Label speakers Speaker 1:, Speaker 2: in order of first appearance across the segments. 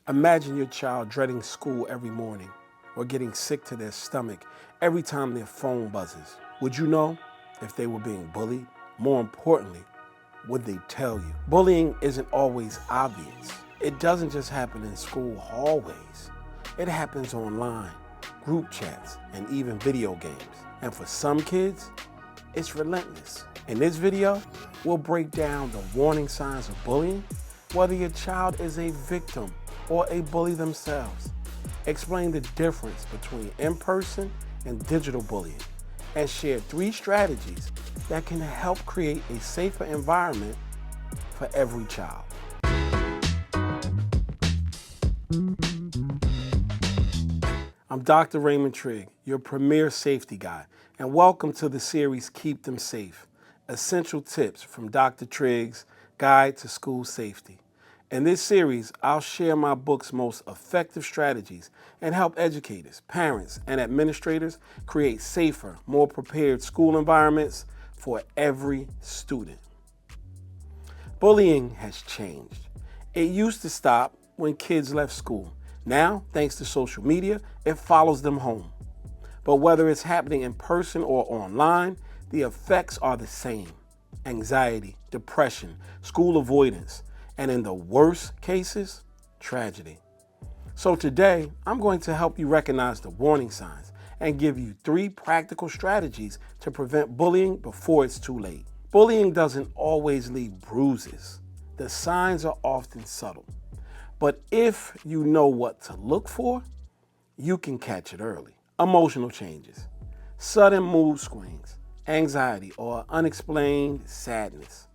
Speaker 1: Imagine your child dreading school every morning or getting sick to their stomach every time their phone buzzes. Would you know if they were being bullied? More importantly, would they tell you? Bullying isn't always obvious. It doesn't just happen in school hallways. It happens online, group chats, and even video games. And for some kids, it's relentless. In this video, we'll break down the warning signs of bullying, whether your child is a victim or a bully themselves. Explain the difference between in-person and digital bullying, and share 3 strategies that can help create a safer environment for every child. I'm Dr. Raymond Trigg, your premier safety guy, and welcome to the series Keep Them Safe, essential tips from Dr. Trigg's Guide to School Safety. In this series, I'll share my book's most effective strategies and help educators, parents, and administrators create safer, more prepared school environments for every student. Bullying has changed. It used to stop when kids left school. Now, thanks to social media, it follows them home. But whether it's happening in person or online, the effects are the same. Anxiety, depression, school avoidance, and in the worst cases, tragedy. So today, I'm going to help you recognize the warning signs and give you 3 practical strategies to prevent bullying before it's too late. Bullying doesn't always leave bruises. The signs are often subtle. But if you know what to look for, you can catch it early. Emotional changes, sudden mood swings, anxiety or unexplained sadness,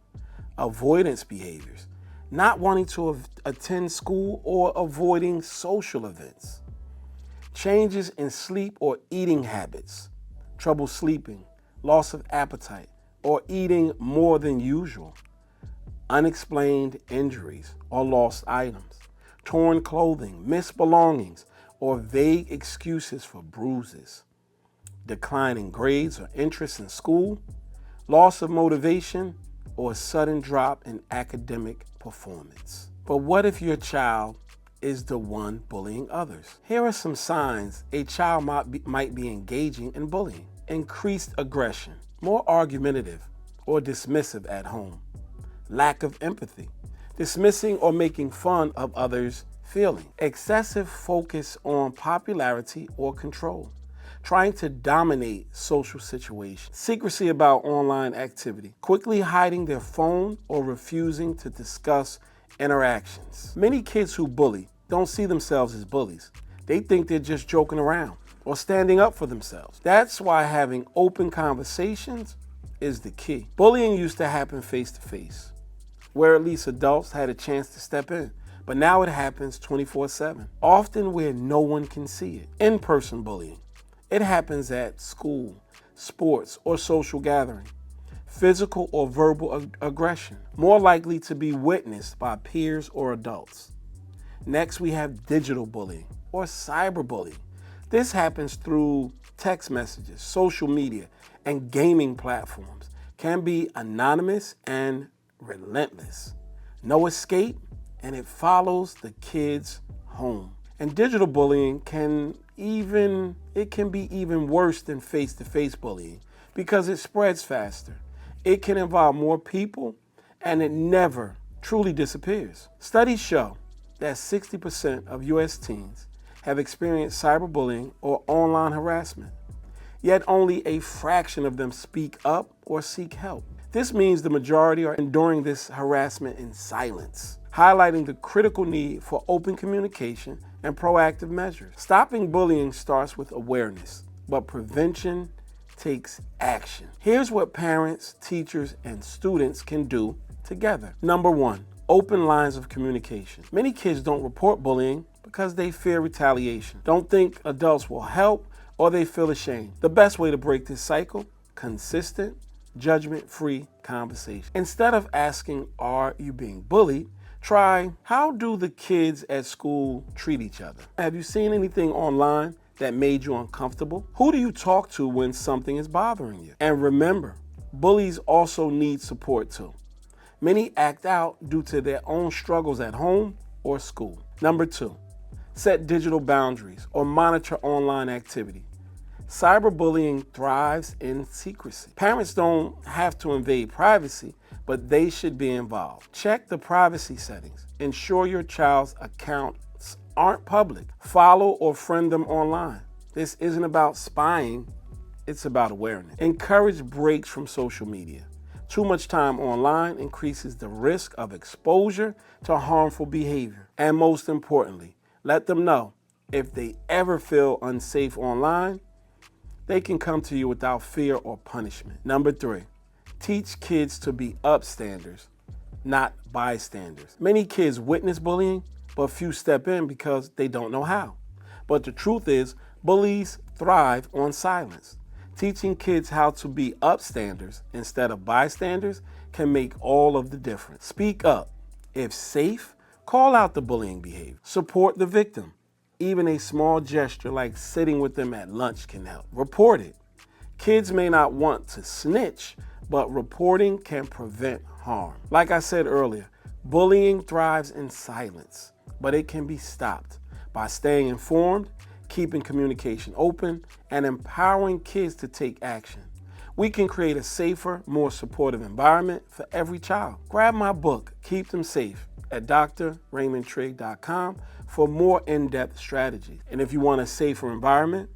Speaker 1: avoidance behaviors, not wanting to attend school or avoiding social events, changes in sleep or eating habits, trouble sleeping, loss of appetite, or eating more than usual, unexplained injuries or lost items, torn clothing, missed belongings, or vague excuses for bruises, declining grades or interest in school, loss of motivation, or a sudden drop in academic performance. But what if your child is the one bullying others? Here are some signs a child might be engaging in bullying. Increased aggression, more argumentative or dismissive at home. Lack of empathy, dismissing or making fun of others' feelings. Excessive focus on popularity or control, trying to dominate social situations. Secrecy about online activity, quickly hiding their phone or refusing to discuss interactions. Many kids who bully don't see themselves as bullies. They think they're just joking around or standing up for themselves. That's why having open conversations is the key. Bullying used to happen face to face, where at least adults had a chance to step in. But now it happens 24/7, often where no one can see it. In-person bullying. It happens at school, sports, or social gathering. Physical or verbal aggression, more likely to be witnessed by peers or adults. Next, we have digital bullying or cyberbullying. This happens through text messages, social media, and gaming platforms. Can be anonymous and relentless. No escape, and it follows the kids home. And digital bullying can be even worse than face-to-face bullying because it spreads faster. It can involve more people, and it never truly disappears. Studies show that 60% of U.S. teens have experienced cyberbullying or online harassment, yet only a fraction of them speak up or seek help. This means the majority are enduring this harassment in silence, highlighting the critical need for open communication and proactive measures. Stopping bullying starts with awareness, but prevention takes action. Here's what parents, teachers, and students can do together. Number 1, open lines of communication. Many kids don't report bullying because they fear retaliation, don't think adults will help, or they feel ashamed. The best way to break this cycle: consistent, judgment-free conversation. Instead of asking, "Are you being bullied?" try, "How do the kids at school treat each other? Have you seen anything online that made you uncomfortable? Who do you talk to when something is bothering you?" And remember, bullies also need support too. Many act out due to their own struggles at home or school. Number 2, set digital boundaries or monitor online activity. Cyberbullying thrives in secrecy. Parents don't have to invade privacy, but they should be involved. Check the privacy settings. Ensure your child's accounts aren't public. Follow or friend them online. This isn't about spying, it's about awareness. Encourage breaks from social media. Too much time online increases the risk of exposure to harmful behavior. And most importantly, let them know if they ever feel unsafe online, they can come to you without fear or punishment. Number 3, teach kids to be upstanders, not bystanders. Many kids witness bullying, but few step in because they don't know how. But the truth is, bullies thrive on silence. Teaching kids how to be upstanders instead of bystanders can make all of the difference. Speak up. If safe, call out the bullying behavior. Support the victim. Even a small gesture like sitting with them at lunch can help. Report it. Kids may not want to snitch, but reporting can prevent harm. Like I said earlier, bullying thrives in silence, but it can be stopped by staying informed, keeping communication open, and empowering kids to take action. We can create a safer, more supportive environment for every child. Grab my book, Keep Them Safe, at drraymondtrigg.com for more in-depth strategies. And if you want a safer environment,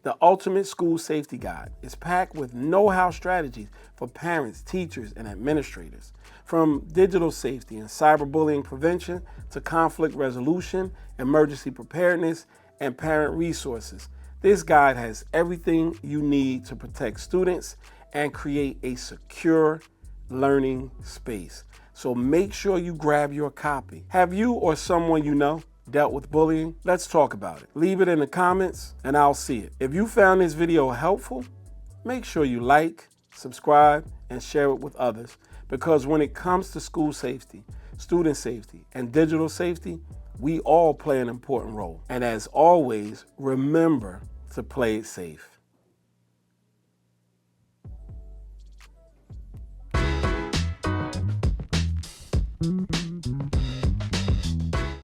Speaker 1: the Ultimate School Safety Guide is packed with know-how strategies for parents, teachers, and administrators. From digital safety and cyberbullying prevention to conflict resolution, emergency preparedness, and parent resources, this guide has everything you need to protect students and create a secure learning space. So make sure you grab your copy. Have you or someone you know dealt with bullying? Let's talk about it. Leave it in the comments and I'll see it. If you found this video helpful, make sure you like, subscribe, and share it with others, because when it comes to school safety, student safety, and digital safety, we all play an important role. And as always, remember to play it safe.